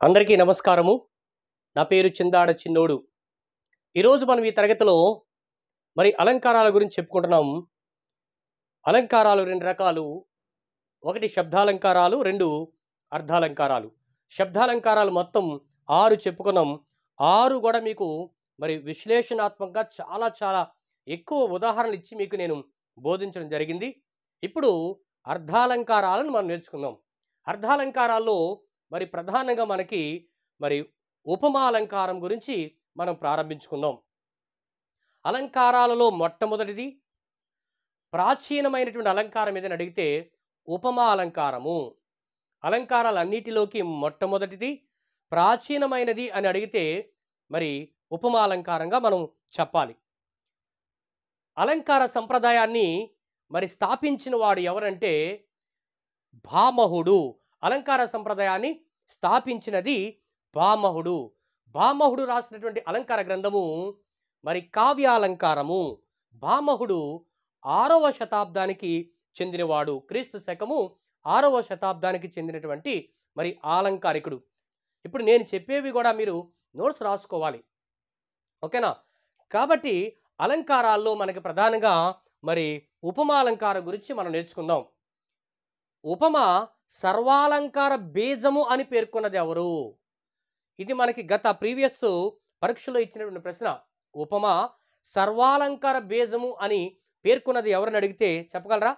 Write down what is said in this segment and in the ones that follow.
అందరికీ నమస్కారము. నా పేరు చిందాడ చిన్నోడు. ఈరోజు మనం ఈ తరగతిలో అలంకారాల గురించి చెప్పుకుంటున్నాం. అలంకారాలు 2 రకాలు. ఒకటి శబ్దాలంకారాలు, 2 అర్థాలంకారాలు. శబ్దాలంకారాలు మొత్తం 6 చెప్పుకున్నాం. 6 కూడా మీకు విశ్లేషణాత్మకంగా చాలా చాలా ఎక్కువ ఉదాహరణలు ఇచ్చి మీకు నేను బోధించడం జరిగింది. ఇప్పుడు అర్థాలంకారాలను మనం నేర్చుకుందాం. అర్థాలంకారాల్లో ప్రధానంగా మనకి మరి ఉపమాలంకారం గురించి మనం ప్రారంభించుకుందాం. అలంకారాలలో మొట్టమొదటిది ప్రాచీనమైనటువంటి అలంకారం ఏదని అడిగితే ఉపమా అలంకారము. అలంకారాలన్నిటిలోకి మొట్టమొదటిది ప్రాచీనమైనది అని అడిగితే ఉపమా అలంకారంగా మనం చెప్పాలి. అలంకార సంప్రదాయాన్ని స్థాపించిన వాడు ఎవరంటే భామహుడు. అలంకార సంప్రదాయాన్ని స్థాపించినది భామహుడు. భామహుడు రాసినటువంటి అలంకార గ్రంథము కావ్యాలంకారము. భామహుడు 6వ శతాబ్దానికి చెందినవాడు. క్రీస్తు శకము 6వ శతాబ్దానికి చెందినటువంటి అలంకారికుడు. ఇప్పుడు నేను చెప్పేవి కూడా మీరు నోట్స్ రాసుకోవాలి, ఓకేనా? కాబట్టి అలంకారాల్లో మనకి ప్రధానంగా ఉపమాలంకారం గురించి మనం నేర్చుకుందాం. ఉపమ సర్వాలంకార బీజము అని పేర్కొన్నది ఎవరు? ఇది మనకి గత ప్రీవియస్ పరీక్షలో ఇచ్చినటువంటి ప్రశ్న. ఉపమ సర్వాలంకార బీజము అని పేర్కొన్నది ఎవరని అడిగితే చెప్పగలరా?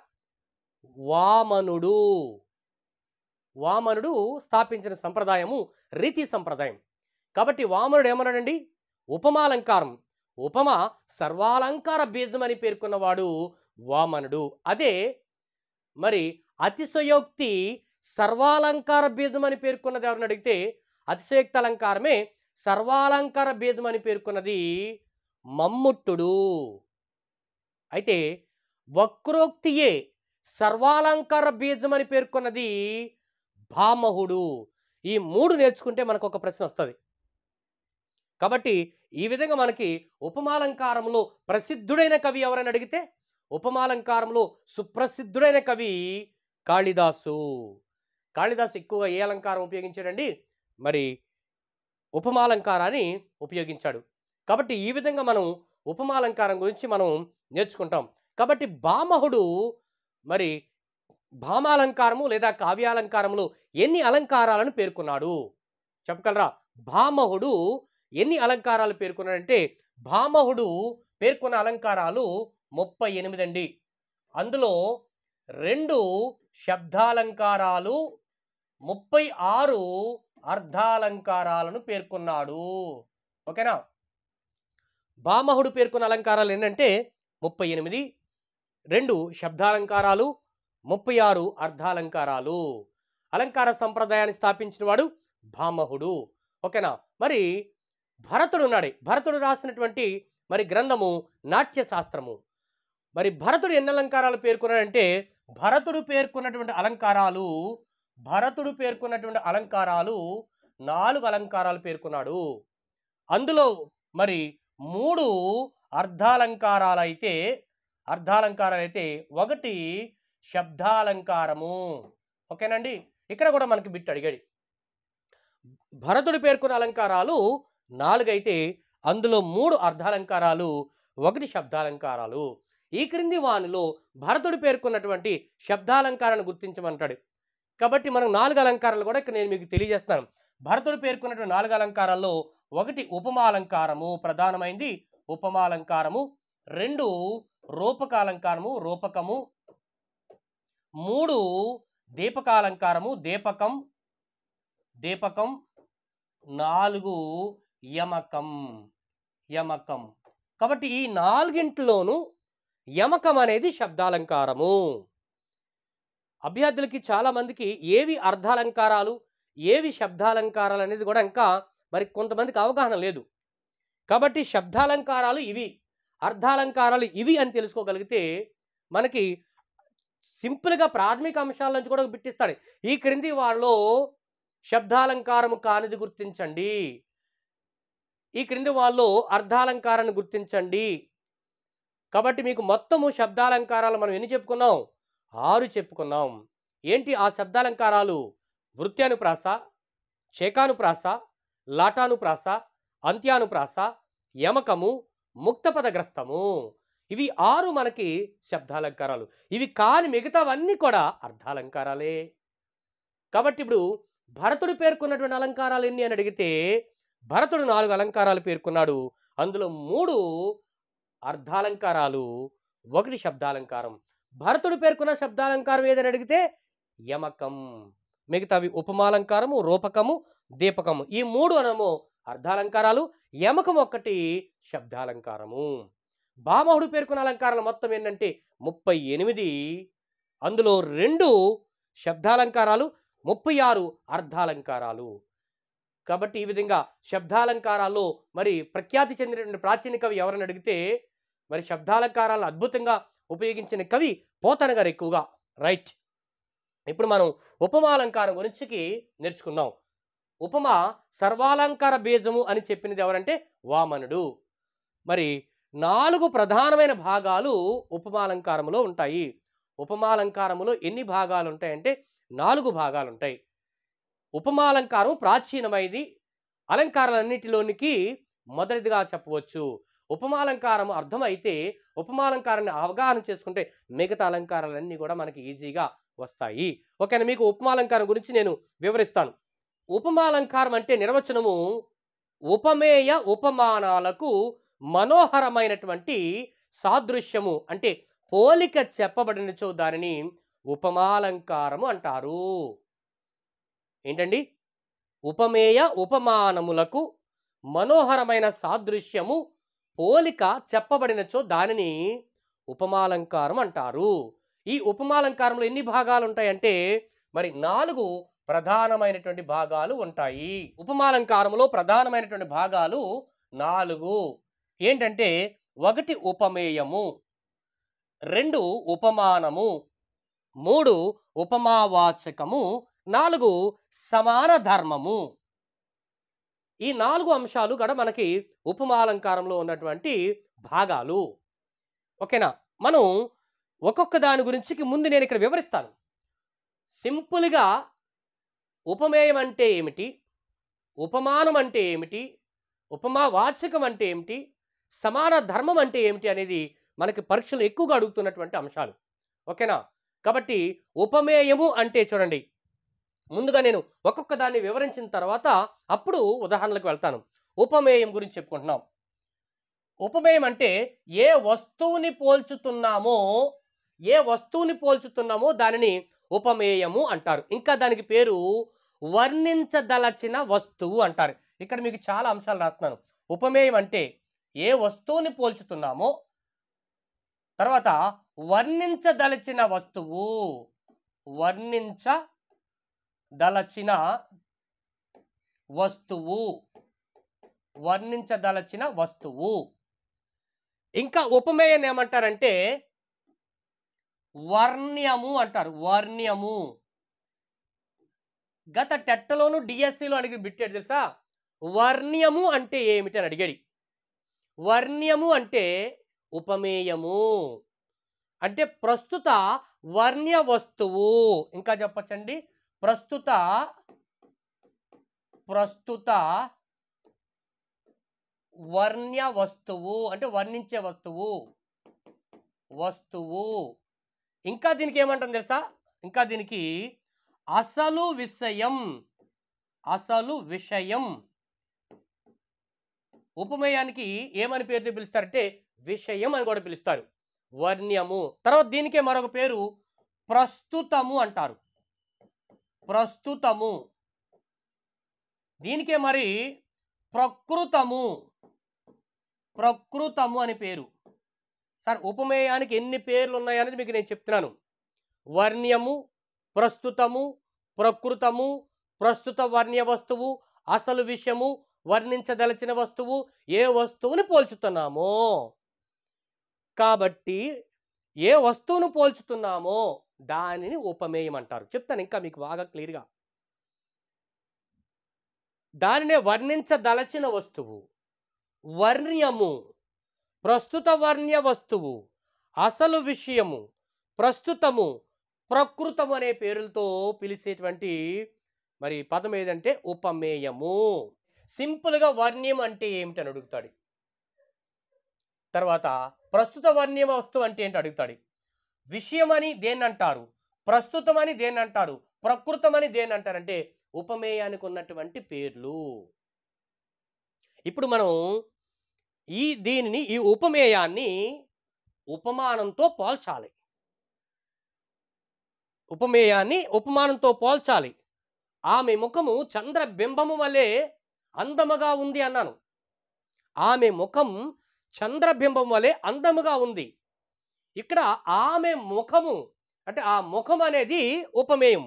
వామనుడు. వామనుడు స్థాపించిన సంప్రదాయము రీతి సంప్రదాయం. కాబట్టి వామనుడు ఏమన్నాడండి? ఉపమాలంకారం, ఉపమ సర్వాలంకార బీజం అని పేర్కొన్నవాడు వామనుడు. అదే అతిశయోక్తి సర్వాలంకార బీజం అని పేర్కొన్నది ఎవరిని అడిగితే అతిశయోక్తి అలంకారమే సర్వాలంకార బీజం అని పేర్కొన్నది మమ్ముట్టుడు. అయితే వక్రోక్తియే సర్వాలంకార బీజం అని పేర్కొన్నది భామహుడు. ఈ 3 నేర్చుకుంటే మనకు ఒక ప్రశ్న వస్తుంది. కాబట్టి ఈ విధంగా మనకి ఉపమాలంకారంలో ప్రసిద్ధుడైన కవి ఎవరని అడిగితే ఉపమాలంకారంలో సుప్రసిద్ధుడైన కవి కాళిదాసు. కాళిదాసు ఎక్కువగా ఏ అలంకారం ఉపయోగించాడండి? ఉపమాలంకారాన్ని ఉపయోగించాడు. కాబట్టి ఈ విధంగా మనం ఉపమాలంకారం గురించి మనం నేర్చుకుంటాం. కాబట్టి భామహుడు భామాలంకారము లేదా కావ్యాలంకారములో ఎన్ని అలంకారాలను పేర్కొన్నాడు చెప్పగలరా? భామహుడు ఎన్ని అలంకారాలు పేర్కొన్నాడంటే భామహుడు పేర్కొన్న అలంకారాలు 38 అండి. అందులో 2 శబ్దాలంకారాలు, 36 అర్థాలంకారాలను పేర్కొన్నాడు. ఓకేనా? భామహుడు పేర్కొన్న అలంకారాలు ఏంటంటే 38, 2 శబ్దాలంకారాలు, 36 అర్థాలంకారాలు. అలంకార సంప్రదాయాన్ని స్థాపించిన వాడు భామహుడు. ఓకేనా? భరతుడు ఉన్నాడే, భరతుడు రాసినటువంటి గ్రంథము నాట్యశాస్త్రము. భరతుడు ఎన్ని అలంకారాలు పేర్కొన్నాడంటే భరతుడు పేర్కొన్నటువంటి అలంకారాలు 4 అలంకారాలు పేర్కొన్నాడు. అందులో 3 అర్థాలంకారాలైతే 1 శబ్దాలంకారము. ఓకేనండి? ఇక్కడ కూడా మనకి బిట్ అడిగాడు. భరతుడు పేర్కొన్న అలంకారాలు 4 అయితే అందులో 3 అర్థాలంకారాలు, 1 శబ్దాలంకారాలు. ఈ క్రింది వానిలో భరతుడు పేర్కొన్నటువంటి శబ్దాలంకారాన్ని గుర్తించమంటాడు. కాబట్టి మనం 4 అలంకారాలు కూడా ఇక్కడ నేను మీకు తెలియజేస్తాను. భరతుడు పేర్కొన్నటువంటి 4 అలంకారాల్లో 1 ఉపమాలంకారము, ప్రధానమైంది ఉపమాలంకారము. 2 రూపకాలంకారము, రూపకము. 3 దీపకాలంకారము, దీపకం. 4 యమకం. కాబట్టి ఈ 4ంటిలోనూ యమకం అనేది శబ్దాలంకారము. అభ్యర్థులకి చాలా మందికి ఏవి అర్థాలంకారాలు, ఏవి శబ్దాలంకారాలు అనేది కూడా ఇంకా కొంతమందికి అవగాహన లేదు. కాబట్టి శబ్దాలంకారాలు ఇవి, అర్థాలంకారాలు ఇవి అని తెలుసుకోగలిగితే మనకి సింపుల్గా ప్రాథమిక అంశాల నుంచి కూడా బిట్టిస్తాడు. ఈ క్రింది వారిలో శబ్దాలంకారము కానిది గుర్తించండి, ఈ క్రింది వాళ్ళు అర్థాలంకారాన్ని గుర్తించండి. కాబట్టి మీకు మొత్తము శబ్దాలంకారాలు మనం ఎన్ని చెప్పుకున్నాం? 6 చెప్పుకున్నాం. ఏంటి ఆ శబ్దాలంకారాలు? వృత్యానుప్రాస, చేకానుప్రాస, లాటానుప్రాస, అంత్యానుప్రాస, యమకము, ముక్తపదగ్రస్తము. ఇవి 6 మనకి శబ్దాలంకారాలు. ఇవి కాని మిగతావన్నీ కూడా అర్థాలంకారాలే. కాబట్టి ఇప్పుడు భరతుడు పేర్కొన్నటువంటి అలంకారాలు ఎన్ని అని అడిగితే భరతుడు 4 అలంకారాలు పేర్కొన్నాడు. అందులో 3 అర్థాలంకారాలు, 1 శబ్దాలంకారం. భరతుడు పేర్కొన్న శబ్దాలంకారం ఏదని అడిగితే యమకం. మిగతావి ఉపమాలంకారము, రూపకము, దీపకము. ఈ 3 అనము అర్థాలంకారాలు, యమకం 1 శబ్దాలంకారము. భామహుడు పేర్కొన్న అలంకారాలు మొత్తం ఏంటంటే 38. అందులో 2 శబ్దాలంకారాలు, 36 అర్థాలంకారాలు. కాబట్టి ఈ విధంగా శబ్దాలంకారాల్లో మరి ప్రఖ్యాతి చెందినటువంటి ప్రాచీన కవి ఎవరని అడిగితే మరి శబ్దాలంకారాలను అద్భుతంగా ఉపయోగించిన కవి పోతన గారు ఎక్కువగా. రైట్. ఇప్పుడు మనం ఉపమాలంకారం గురించి నేర్చుకుందాం. ఉపమా సర్వాలంకార బీజము అని చెప్పినది ఎవరంటే వామనుడు. మరి 4 ప్రధానమైన భాగాలు ఉపమాలంకారములో ఉంటాయి. ఉపమాలంకారములో ఎన్ని భాగాలు ఉంటాయంటే 4 భాగాలు ఉంటాయి. ఉపమాలంకారం ప్రాచీనమైనది, అలంకారాలన్నిటిలోనికి మొదటిదిగా చెప్పవచ్చు. ఉపమాలంకారం అర్థమైతే ఉపమాలంకారాన్ని అవగాహన చేసుకుంటే మిగతా అలంకారాలన్నీ కూడా మనకి ఈజీగా వస్తాయి. ఓకేనా? మీకు ఉపమాలంకారం గురించి నేను వివరిస్తాను. ఉపమాలంకారం అంటే నిర్వచనము ఉపమేయ ఉపమానాలకు మనోహరమైనటువంటి సాదృశ్యము అంటే పోలిక చెప్పబడినచో దానిని ఉపమాలంకారము అంటారు. ఏంటండి? ఉపమేయ ఉపమానములకు మనోహరమైన సాదృశ్యము పోలిక చెప్పబడినచో దానిని ఉపమాలంకారం అంటారు. ఈ ఉపమాలంకారంలో ఎన్ని భాగాలు ఉంటాయంటే మరి 4 ప్రధానమైనటువంటి భాగాలు ఉంటాయి. ఉపమాలంకారంలో ప్రధానమైనటువంటి భాగాలు 4 ఏంటంటే 1 ఉపమేయము, 2 ఉపమానము, 3 ఉపమావాచకము, 4 సమాన ధర్మము. ఈ 4 అంశాలు కూడా మనకి ఉపమాలంకారంలో ఉన్నటువంటి భాగాలు. ఓకేనా? మనం ఒక్కొక్క దాని గురించి ముందు నేను ఇక్కడ వివరిస్తాను. సింపుల్గా ఉపమేయం అంటే ఏమిటి, ఉపమానం అంటే ఏమిటి, ఉపమావాచకం అంటే ఏమిటి, సమాన ధర్మం అంటే ఏమిటి అనేది మనకి పరీక్షలు ఎక్కువగా అడుగుతున్నటువంటి అంశాలు. ఓకేనా? కాబట్టి ఉపమేయము అంటే చూడండి, ముందుగా నేను ఒక్కొక్క దాన్ని వివరించిన తర్వాత అప్పుడు ఉదాహరణలకు వెళ్తాను. ఉపమేయం గురించి చెప్పుకుంటున్నాం. ఉపమేయం అంటే ఏ వస్తువుని పోల్చుతున్నామో దానిని ఉపమేయము అంటారు. ఇంకా దానికి పేరు వర్ణించదలచిన వస్తువు అంటారు. ఇక్కడ మీకు చాలా అంశాలు రాస్తున్నాను. ఉపమేయం అంటే ఏ వస్తువుని పోల్చుతున్నామో, తర్వాత వర్ణించదలచిన వస్తువు, వర్ణించదలచిన వస్తువు. ఇంకా ఉపమేయాన్ని ఏమంటారంటే వర్ణ్యము అంటారు. వర్ణ్యము. గత టెట్టలోను డిఎస్సిలో అడిగి బిట్టాడు తెలుసా? వర్ణ్యము అంటే ఏమిటి అని అడిగాడు. వర్ణ్యము అంటే ఉపమేయము అంటే ప్రస్తుత వర్ణ్య వస్తువు. ఇంకా చెప్పచ్చండి, ప్రస్తుత వర్ణ్య వస్తువు అంటే వర్ణించే వస్తువు. ఇంకా దీనికి ఏమంటాం తెలుసా? ఇంకా దీనికి అసలు విషయం. ఉపమేయానికి ఏమని పేరుతో పిలుస్తారంటే విషయం అని కూడా పిలుస్తారు. వర్ణ్యము. తర్వాత దీనికే మరొక పేరు ప్రస్తుతము అంటారు. ప్రస్తుతము. దీనికే మరి ప్రకృతము అని పేరు. సార్ ఉపమేయానికి ఎన్ని పేర్లు ఉన్నాయనేది మీకు నేను చెప్తున్నాను. వర్ణ్యము, ప్రస్తుతము, ప్రకృతము, ప్రస్తుత వర్ణ్య వస్తువు, అసలు విషయము, వర్ణించదలచిన వస్తువు, ఏ వస్తువుని పోల్చుతున్నామో. కాబట్టి ఏ వస్తువును పోల్చుతున్నామో దానిని ఉపమేయం అంటారు. చెప్తాను ఇంకా మీకు బాగా క్లియర్గా. దానినే వర్ణించదలచిన వస్తువు, వర్ణ్యము, ప్రస్తుత వర్ణ్య వస్తువు, అసలు విషయము, ప్రస్తుతము, ప్రకృతము అనే పేర్లతో పిలిచేటువంటి మరి పదం ఏదంటే ఉపమేయము. సింపుల్గా వర్ణ్యం అంటే ఏమిటని అడుగుతాడు. తర్వాత ప్రస్తుత వర్ణ్య వస్తువు అంటే ఏంటి అడుగుతాడు. విషయమని దేన్ని అంటారు, ప్రస్తుతమని దేన్ని అంటారు, ప్రకృతమని దేన్ని అంటారంటే ఉపమేయానికి ఉన్నటువంటి పేర్లు. ఇప్పుడు మనం ఈ ఉపమేయాన్ని ఉపమానంతో పోల్చాలి. ఉపమేయాన్ని ఉపమానంతో పోల్చాలి. ఆమె ముఖము చంద్రబింబము వలె అందముగా ఉంది అన్నాను. ఆమె ముఖం చంద్రబింబం వలె అందముగా ఉంది. ఇక్కడ ఆమె ముఖము అంటే ఆ ముఖం అనేది ఉపమేయం.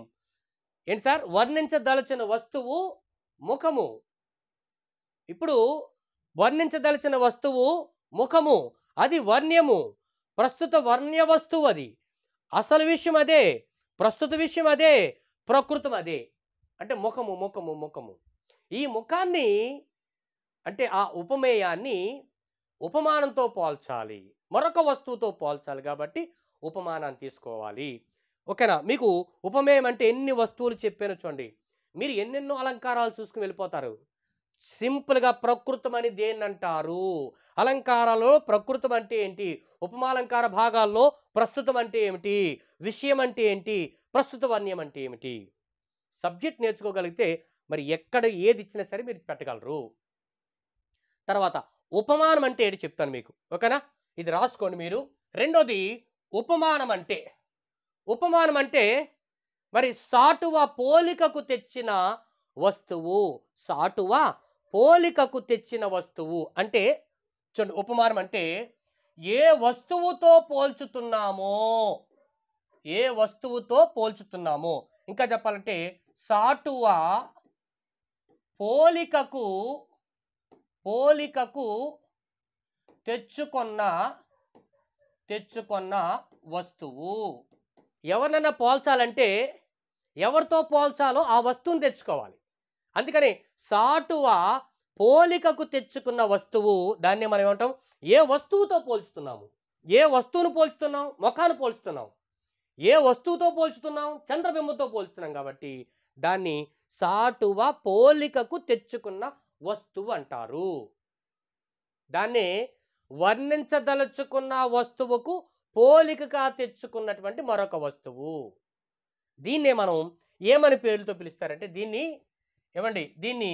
ఏంటి సార్? వర్ణించదలచిన వస్తువు ముఖము. ఇప్పుడు వర్ణించదలచిన వస్తువు ముఖము, అది వర్ణ్యము. ప్రస్తుత వర్ణ్య వస్తువు అది. అసలు విషయం అదే, ప్రస్తుత విషయం అదే, ప్రకృతం అదే. అంటే ముఖము ముఖము ముఖము. ఈ ముఖాన్ని అంటే ఆ ఉపమేయాన్ని ఉపమానంతో పోల్చాలి, మరొక వస్తువుతో పోల్చాలి. కాబట్టి ఉపమానాన్ని తీసుకోవాలి. ఓకేనా? మీకు ఉపమేయం అంటే ఎన్ని వస్తువులు చెప్పానో చూడండి. మీరు ఎన్నెన్నో అలంకారాలు చూసుకుని వెళ్ళిపోతారు. సింపుల్గా ప్రకృతం అని దేన్ని అంటారు, అలంకారాల్లో ప్రకృతం అంటే ఏంటి, ఉపమాలంకార భాగాల్లో ప్రస్తుతం అంటే ఏమిటి, విషయం అంటే ఏంటి, ప్రస్తుత వర్ణ్యం అంటే ఏమిటి. సబ్జెక్ట్ నేర్చుకోగలిగితే మరి ఎక్కడ ఏది ఇచ్చినా సరే మీరు పెట్టగలరు. తర్వాత ఉపమానం అంటే ఏంటి చెప్తాను మీకు. ఓకేనా? ఇది రాసుకోండి మీరు. రెండోది ఉపమానం అంటే, ఉపమానం అంటే మరి సాటువ పోలికకు తెచ్చిన వస్తువు. సాటువ పోలికకు తెచ్చిన వస్తువు అంటే చూడండి, ఉపమానం అంటే ఏ వస్తువుతో పోల్చుతున్నామో, ఏ వస్తువుతో పోల్చుతున్నామో, ఇంకా చెప్పాలంటే సాటువ పోలికకు పోలికకు తెచ్చుకొన్న వస్తువు. ఎవరినైనా పోల్చాలంటే ఎవరితో పోల్చాలో ఆ వస్తువుని తెచ్చుకోవాలి. అందుకని సాటువ పోలికకు తెచ్చుకున్న వస్తువు, దాన్ని మనం ఏమంటాం, ఏ వస్తువుతో పోల్చుతున్నాము. ఏ వస్తువును పోల్చుతున్నాం? ముఖాన్ని పోల్చుతున్నాం. ఏ వస్తువుతో పోల్చుతున్నాం? చంద్రబింబంతో పోల్చుతున్నాం. కాబట్టి దాన్ని సాటువ పోలికకు తెచ్చుకున్న వస్తువు అంటారు. దాన్ని వర్ణించదలుచుకున్న వస్తువుకు పోలికగా తెచ్చుకున్నటువంటి మరొక వస్తువు. దీన్నే మనం ఏమని పేరుతో పిలుస్తారంటే దీన్ని ఏమండి, దీన్ని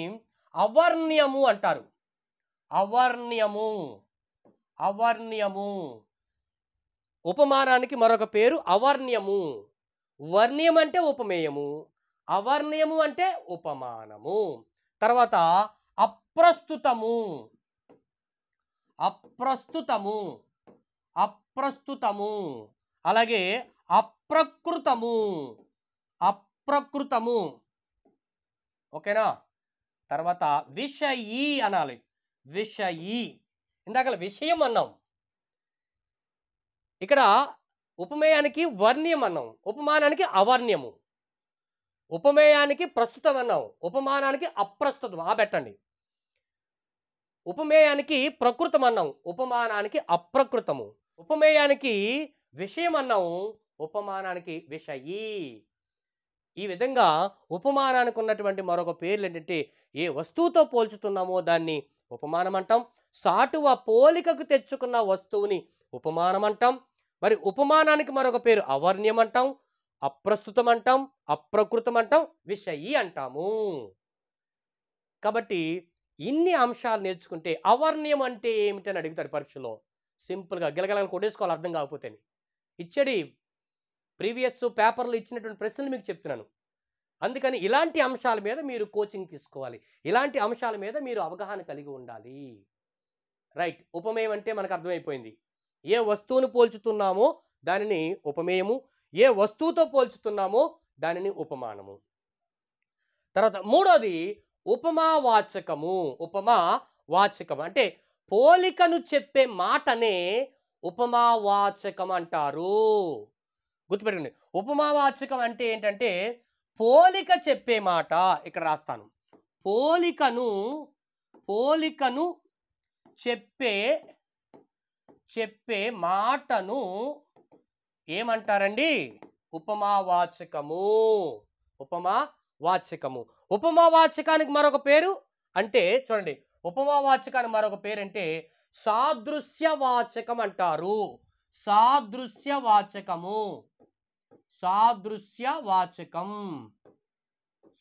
అవర్ణ్యము అంటారు. అవర్ణ్యము, అవర్ణ్యము. ఉపమానానికి మరొక పేరు అవర్ణ్యము. వర్ణ్యం అంటే ఉపమేయము, అవర్ణ్యము అంటే ఉపమానము. తర్వాత అప్రస్తుతము, అప్రస్తుతము, అప్రస్తుతము. అలాగే అప్రకృతము, అప్రకృతము. ఓకేనా? తర్వాత విషయీ అనాలి. విషయీ. ఇందాక విషయం అన్నాం, ఇక్కడ ఉపమేయానికి వర్ణ్యం అన్నాం, ఉపమానానికి అవర్ణ్యము. ఉపమేయానికి ప్రస్తుతం అన్నాం, ఉపమానానికి అప్రస్తుతం. పెట్టండి. ఉపమేయానికి ప్రకృతం అన్నాం, ఉపమానానికి అప్రకృతము. ఉపమేయానికి విషయం అన్నాం, ఉపమానానికి విషయీ. ఈ విధంగా ఉపమానానికి ఉన్నటువంటి మరొక పేర్లు ఏంటంటే ఏ వస్తువుతో పోల్చుతున్నామో దాన్ని ఉపమానం అంటాం. సాటువ పోలికకు తెచ్చుకున్న వస్తువుని ఉపమానం అంటాం. మరి ఉపమానానికి మరొక పేరు అవర్ణ్యం అంటాం, అప్రస్తుతం అంటాం, అప్రకృతం అంటాం, విషయీ అంటాము. కాబట్టి ఇన్ని అంశాలు నేర్చుకుంటే అవర్ణ్యం అంటే ఏమిటని అడుగుతాడు పరీక్షలో. సింపుల్గా గిలగలగలు కొట్టేసుకోవాలి అర్థం కాకపోతే. ఇచ్చడి ప్రీవియస్ పేపర్లో ఇచ్చినటువంటి ప్రశ్నలు మీకు చెప్తున్నాను. అందుకని ఇలాంటి అంశాల మీద మీరు కోచింగ్ తీసుకోవాలి, ఇలాంటి అంశాల మీద మీరు అవగాహన కలిగి ఉండాలి. రైట్. ఉపమేయం అంటే మనకు అర్థమైపోయింది. ఏ వస్తువును పోల్చుతున్నామో దానిని ఉపమేయము, ఏ వస్తువుతో పోల్చుతున్నామో దానిని ఉపమానము. తర్వాత మూడోది ఉపమావాచకము. ఉపమావాచకం అంటే పోలికను చెప్పే మాటనే ఉపమావాచకం అంటారు. గుర్తుపెట్టుకోండి. ఉపమావాచకం అంటే ఏంటంటే పోలిక చెప్పే మాట. ఇక్కడ రాస్తాను. పోలికను చెప్పే మాటను ఏమంటారండి? ఉపమావాచకము. వాచకము. ఉపమావాచకానికి మరొక పేరు అంటే చూడండి, ఉపమావాచకానికి మరొక పేరు అంటే సాదృశ్యవాచకం అంటారు. సాదృశ్యవాచకము. సాదృశ్యవాచకం.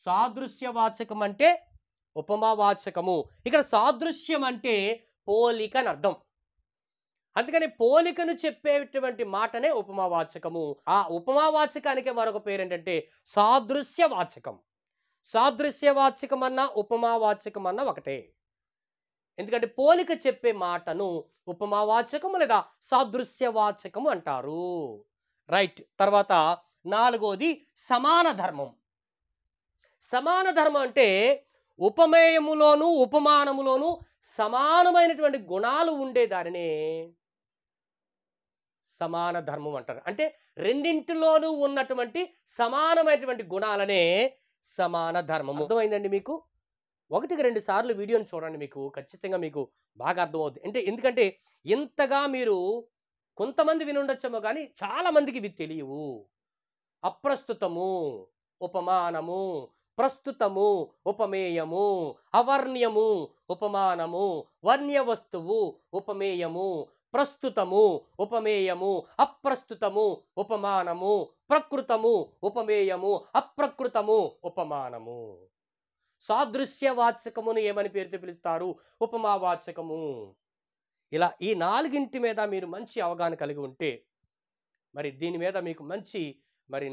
సాదృశ్యవాచకం అంటే ఉపమావాచకము. ఇక్కడ సాదృశ్యం అంటే పోలిక అని అర్థం. అందుకని పోలికను చెప్పేటువంటి మాటనే ఉపమావాచకము. ఆ ఉపమావాచకానికి మరొక పేరు ఏంటంటే సాదృశ్యవాచకం. సాదృశ్యవాచకం అన్న ఉపమావాచకం అన్న ఒకటే. ఎందుకంటే పోలిక చెప్పే మాటను ఉపమావాచకము లేదా సాదృశ్యవాచకము అంటారు. రైట్. తర్వాత నాలుగోది సమాన ధర్మం. సమాన ధర్మం అంటే ఉపమేయములోను ఉపమానములోను సమానమైనటువంటి గుణాలు ఉండే దానినే సమాన ధర్మం అంటారు. అంటే రెండింటిలోనూ ఉన్నటువంటి సమానమైనటువంటి గుణాలనే సమాన ధర్మము. అర్థమైందండి మీకు? ఒకటికి రెండు సార్లు వీడియోని చూడండి, మీకు ఖచ్చితంగా మీకు బాగా అర్థమవుతుంది. అంటే ఎందుకంటే ఇంతగా మీరు కొంతమంది వినుండొచ్చేమో కానీ చాలా మందికి ఇవి తెలియవు. అప్రస్తుతము ఉపమానము, ప్రస్తుతము ఉపమేయము, అవర్ణ్యము ఉపమానము, వర్ణ్య వస్తువు ఉపమేయము, ప్రస్తుతము ఉపమేయము, అప్రస్తుతము ఉపమానము, ప్రకృతము ఉపమేయము, అప్రకృతము ఉపమానము. సాదృశ్యవాచకమును ఏమని పేరుతో పిలుస్తారు? ఉపమావాచకము. ఇలా ఈ నాలుగింటి మీద మీరు మంచి అవగాహన కలిగి ఉంటే మరి దీని మీద మీకు మంచి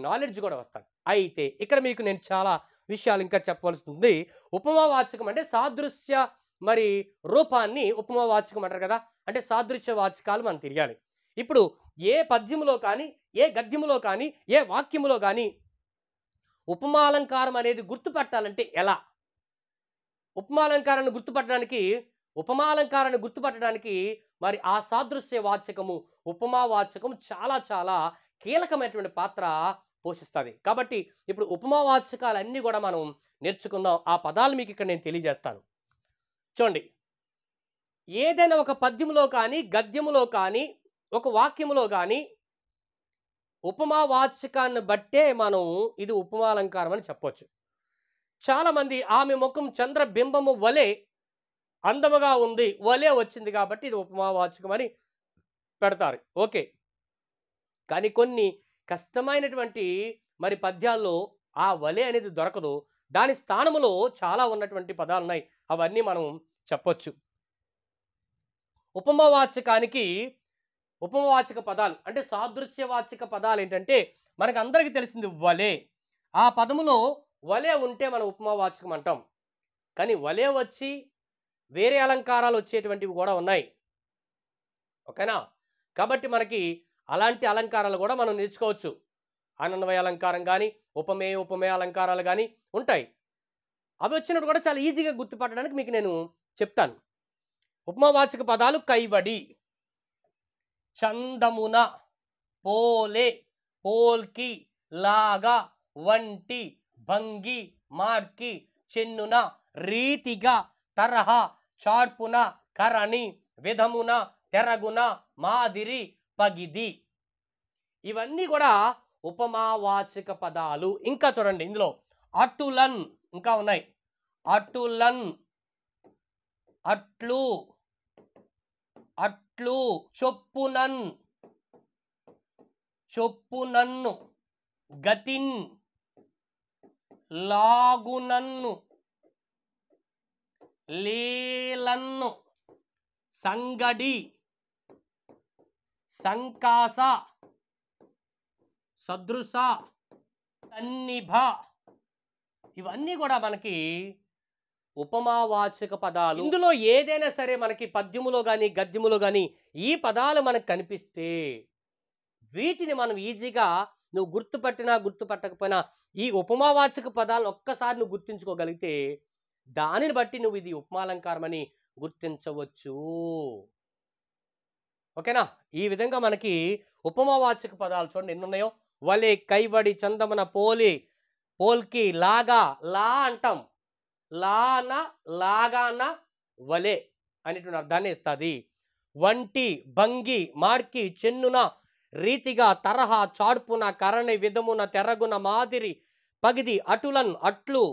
నాలెడ్జ్ కూడా వస్తుంది. అయితే ఇక్కడ మీకు నేను చాలా విషయాలు ఇంకా చెప్పవలసింది. ఉపమావాచకం అంటే సాదృశ్య రూపాన్ని ఉపమావాచకం అంటారు కదా. అంటే సాదృశ్య వాచకాలు మనం తెలియాలి. ఇప్పుడు ఏ పద్యములో కానీ, ఏ గద్యములో కానీ, ఏ వాక్యములో కానీ ఉపమాలంకారం అనేది గుర్తుపట్టాలంటే ఎలా? ఉపమాలంకారాన్ని గుర్తుపట్టడానికి మరి ఆ సాదృశ్య వాచకము, ఉపమావాచకం చాలా చాలా కీలకమైనటువంటి పాత్ర పోషిస్తుంది. కాబట్టి ఇప్పుడు ఉపమావాచకాలన్నీ కూడా మనం నేర్చుకుందాం. ఆ పదాలు మీకు ఇక్కడ నేను తెలియజేస్తాను. చూడండి, ఏదైనా ఒక పద్యములో కానీ, గద్యములో కానీ, ఒక వాక్యములో కానీ ఉపమావాచకాన్ని బట్టే మనం ఇది ఉపమాలంకారం అని చెప్పవచ్చు. చాలామంది ఆమె ముఖం చంద్రబింబము వలె అందముగా ఉంది, వలె వచ్చింది కాబట్టి ఇది ఉపమావాచకం అని పెడతారు. ఓకే. కానీ కొన్ని కష్టమైనటువంటి పద్యాల్లో ఆ వలె అనేది దొరకదు. దాని స్థానములో చాలా ఉన్నటువంటి పదాలు ఉన్నాయి. అవన్నీ మనం చెప్పొచ్చు. ఉపమావాచక పదాలు అంటే సాదృశ్యవాచక పదాలు ఏంటంటే మనకు అందరికీ తెలిసింది వలె. ఆ పదములో వలె ఉంటే మనం ఉపమావాచకం అంటాం. కానీ వలె వచ్చి వేరే అలంకారాలు వచ్చేటువంటివి కూడా ఉన్నాయి. ఓకేనా? కాబట్టి మనకి అలాంటి అలంకారాలు కూడా మనం నేర్చుకోవచ్చు. అనన్వయ అలంకారం కానీ, ఉపమేయ అలంకారాలు కానీ ఉంటాయి. అవి వచ్చినప్పుడు కూడా చాలా ఈజీగా గుర్తుపట్టడానికి మీకు నేను చెప్తాను. ఉపమావాచక పదాలు కైవడి, చందమున, పోలే, పోల్కి, లాగా, వంటి, భంగి, మార్కి, చెన్నున, రీతిగా, తరహా, చార్పున, కరణి, విధమున, తెరగున, మాదిరి, పగిది. ఇవన్నీ కూడా ఉపమావాచక పదాలు. ఇంకా చూడండి, ఇందులో అటులన్ ఇంకా ఉన్నాయి. అటులన్, అట్లు, అట్లు, చొప్పునన్, చొప్పునన్ను, గతిన్, లాగునన్ను, లేలన్ను, సంగడి, సంకాస, సదృశ, సన్నిభ. ఇవన్నీ కూడా మనకి ఉపమావాచక పదాలు. ఇందులో ఏదైనా సరే మనకి పద్యములో కానీ, గద్యములో కానీ ఈ పదాలు మనకు కనిపిస్తే వీటిని మనం ఈజీగా నువ్వు గుర్తుపట్టకపోయినా ఈ ఉపమావాచక పదాలను ఒక్కసారి నువ్వు గుర్తించుకోగలిగితే దానిని బట్టి నువ్వు ఇది ఉపమాలంకారం అని గుర్తించవచ్చు. ఓకేనా? ఈ విధంగా మనకి ఉపమావాచక పదాలు చూడండి ఎన్ని ఉన్నాయో. వలె, కైవడి, చందమున, పోలి, పోల్కి, లాగా, లా అంటాం. లాన, లాగాన, వలె అనేటువంటి అర్థాన్ని ఇస్తుంది. వంటి, భంగి, మార్కి, చెన్నున, రీతిగా, తరహా, చాడ్పున, కరణి, విధమున, తెరగున, మాదిరి, పగిది అటులన్ అట్లు,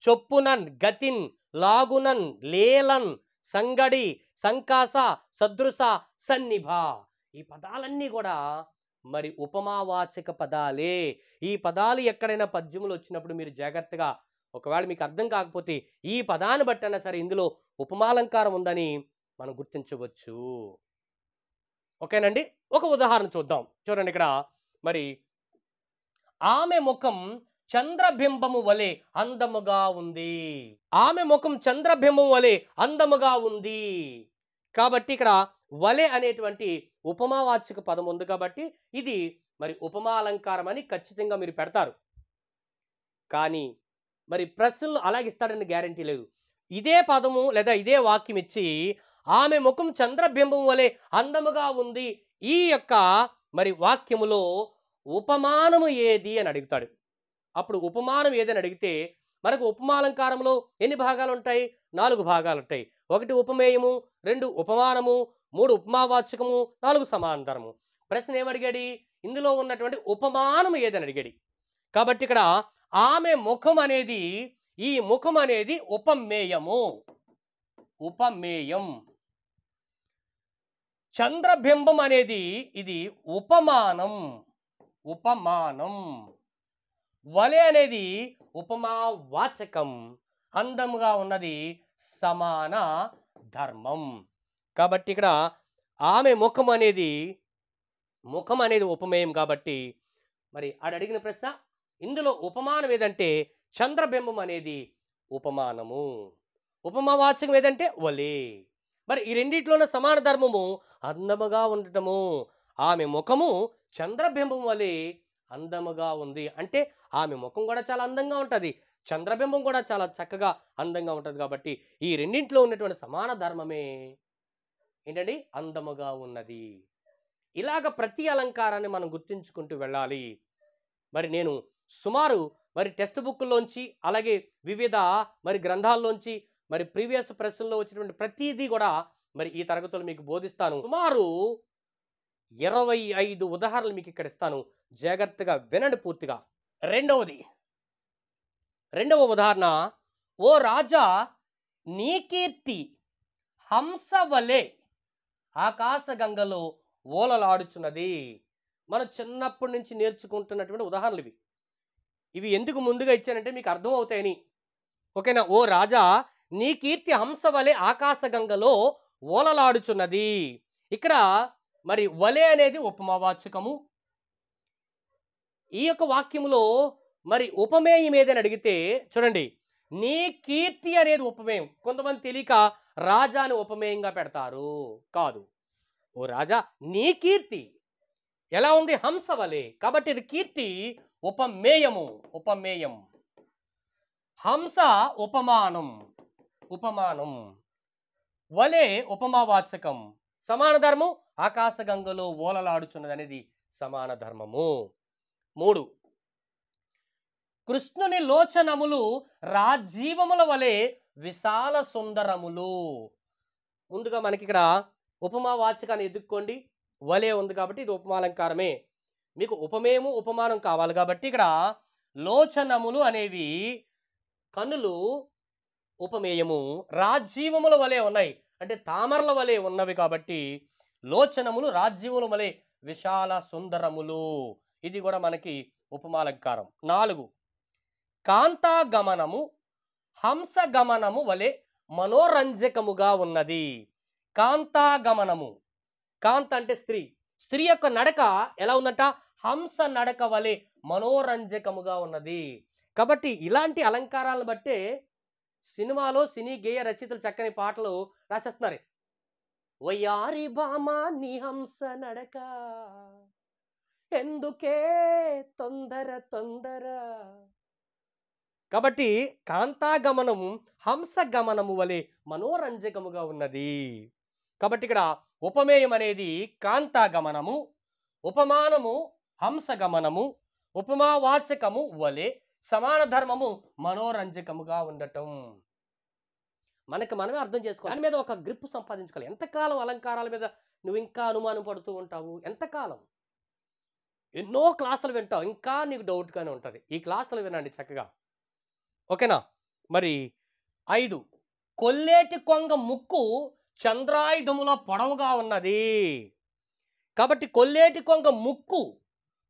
చొప్పునన్ గతిన్, లాగునన్ లేలన్, సంగడి, సంకాస, సదృశ, సన్నిభ. ఈ పదాలన్నీ కూడా మరి ఉపమావాచక పదాలే. ఈ పదాలు ఎక్కడైనా పద్యములు వచ్చినప్పుడు మీరు జాగ్రత్తగా, ఒకవేళ మీకు అర్థం కాకపోతే ఈ పదాన్ని బట్టైనా సరే ఇందులో ఉపమాలంకారం ఉందని మనం గుర్తించవచ్చు. ఓకేనండి. ఒక ఉదాహరణ చూద్దాం. చూడండి ఇక్కడ మరి ఆమె ముఖం చంద్రబింబము వలె అందముగా ఉంది. ఆమె ముఖం చంద్రబింబం వలె అందముగా ఉంది. కాబట్టి ఇక్కడ వలె అనేటువంటి ఉపమావాచక పదం ఉంది కాబట్టి ఇది మరి ఉపమాలంకారం అని ఖచ్చితంగా మీరు పెడతారు. కానీ మరి ప్రశ్నలు అలాగిస్తాడని గ్యారంటీ లేదు. ఇదే పదము లేదా ఇదే వాక్యం ఇచ్చి ఆమె ముఖం చంద్రబింబం వలె అందముగా ఉంది, ఈ యొక్క మరి వాక్యములో ఉపమానము ఏది అని అడుగుతాడు. అప్పుడు ఉపమానం ఏదని అడిగితే మనకు ఉపమాలంకారంలో ఎన్ని భాగాలు ఉంటాయి? 4 భాగాలు ఉంటాయి. 1 ఉపమేయము, 2 ఉపమానము, 3 ఉపమావాచకము, 4 సమాంతరము. ప్రశ్న ఏమడిగాడి? ఇందులో ఉన్నటువంటి ఉపమానం ఏదని అడిగాడు. కాబట్టి ఇక్కడ ఆమె ముఖం అనేది, ఈ ముఖం అనేది ఉపమేయము, ఉపమేయం. చంద్రబింబం అనేది ఇది ఉపమానం, ఉపమానం. వలె అనేది ఉపమావాచకం, అందముగా ఉన్నది సమాన ధర్మం. కాబట్టి ఇక్కడ ఆమె ముఖం అనేది ఉపమేయం కాబట్టి మరి అడిగిన ప్రశ్న ఇందులో ఉపమానం ఏదంటే చంద్రబింబం అనేది ఉపమానము, ఉపమావాచకం ఏదంటే వలె. మరి ఈ రెండిట్లోనే సమాన ధర్మము అందముగా ఉండటము. ఆమె ముఖము చంద్రబింబం వలె అందముగా ఉంది అంటే ఆమె ముఖం కూడా చాలా అందంగా ఉంటుంది, చంద్రబింబం కూడా చాలా చక్కగా అందంగా ఉంటుంది. కాబట్టి ఈ రెండింటిలో ఉన్నటువంటి సమాన ధర్మమే ఏంటండి? అందముగా ఉన్నది. ఇలాగ ప్రతి అలంకారాన్ని మనం గుర్తించుకుంటూ వెళ్ళాలి. మరి నేను సుమారు మరి టెక్స్ట్ బుక్లోంచి అలాగే వివిధ మరి గ్రంథాల్లోంచి మరి ప్రీవియస్ ప్రశ్నల్లో వచ్చినటువంటి ప్రతిదీ కూడా మరి ఈ తరగతులు మీకు బోధిస్తాను. సుమారు 25 ఉదాహరణలు మీకు ఇక్కడ ఇస్తాను, జాగ్రత్తగా వినండి పూర్తిగా. రెండవ ఉదాహరణ, ఓ రాజా నీ కీర్తి హంస వలె ఆకాశగంగలో ఓలలాడుచున్నది. మనం చిన్నప్పటి నుంచి నేర్చుకుంటున్నటువంటి ఉదాహరణలు ఇవి. ఇవి ఎందుకు ముందుగా ఇచ్చానంటే మీకు అర్థం అవుతాయని. ఓకేనా? ఓ రాజా నీ కీర్తి హంస వలె ఆకాశగంగలో ఓలలాడుచున్నది. ఇక్కడ మరి వలె అనేది ఉపమావాచకము. ఈ యొక్క వాక్యములో మరి ఉపమేయం ఏదని అడిగితే చూడండి, నీ కీర్తి అనేది ఉపమేయం. కొంతమంది తెలియక రాజాని ఉపమేయంగా పెడతారు. కాదు, ఓ రాజా నీ కీర్తి ఎలా ఉంది? హంస వలె. కాబట్టి ఇది కీర్తి ఉపమేయము, ఉపమేయం. హంస ఉపమానం, ఉపమానం. వలె ఉపమావాచకం. సమాన ధర్మం ఆకాశగంగలో ఓలలాడుచున్నది అనేది సమాన ధర్మము. 3, కృష్ణుని లోచనములు రాజీవముల వలె విశాల సుందరములు. ముందుగా మనకి ఇక్కడ ఉపమావాచకాన్ని ఎదుక్కోండి. వలె ఉంది కాబట్టి ఇది ఉపమాలంకారమే. మీకు ఉపమేయము ఉపమానం కావాలి కాబట్టి ఇక్కడ లోచనములు అనేవి కన్నులు ఉపమేయము, రాజీవముల వలె ఉన్నాయి అంటే తామరల వలె ఉన్నవి కాబట్టి లోచనములు రాజీవముల వలె విశాల సుందరములు, ఇది కూడా మనకి ఉపమాలంకారం. 4, కాంతాగమనము హంస గమనము వలె మనోరంజకముగా ఉన్నది. కాంతాగమనము, కాంత అంటే స్త్రీ, స్త్రీ యొక్క నడక ఎలా ఉందంట? హంస నడక వలె మనోరంజకముగా ఉన్నది. కాబట్టి ఇలాంటి అలంకారాలను బట్టే సినిమాలో సినీ గేయ రచయితలు చక్కని పాటలు రాసేస్తున్నారు. వయ్యారి బామా నీ హంస నడక ఎందుకే తొందర తొందర. కాబట్టి కాంతాగమనము హంస గమనము వలె మనోరంజకముగా ఉన్నది. కాబట్టి ఇక్కడ ఉపమేయం అనేది కాంతాగమనము, ఉపమానము హంసగమనము, ఉపమావాచకము వలె, సమాన ధర్మము మనోరంజకముగా ఉండటం. మనకి మనమే అర్థం చేసుకోవాలి. దాని మీద ఒక గ్రిప్ సంపాదించుకోవాలి. ఎంతకాలం అలంకారాల మీద నువ్వు ఇంకా అనుమానం పడుతూ ఉంటావు? ఎంతకాలం? ఎన్నో క్లాసులు వింటావు, ఇంకా నీకు డౌట్గానే ఉంటుంది. ఈ క్లాసులు వినండి చక్కగా. ఓకేనా? మరి 5, కొల్లేటి కొంగ ముక్కు చంద్రాయుధముల పొడవుగా ఉన్నది. కాబట్టి కొల్లేటి కొంగ ముక్కు,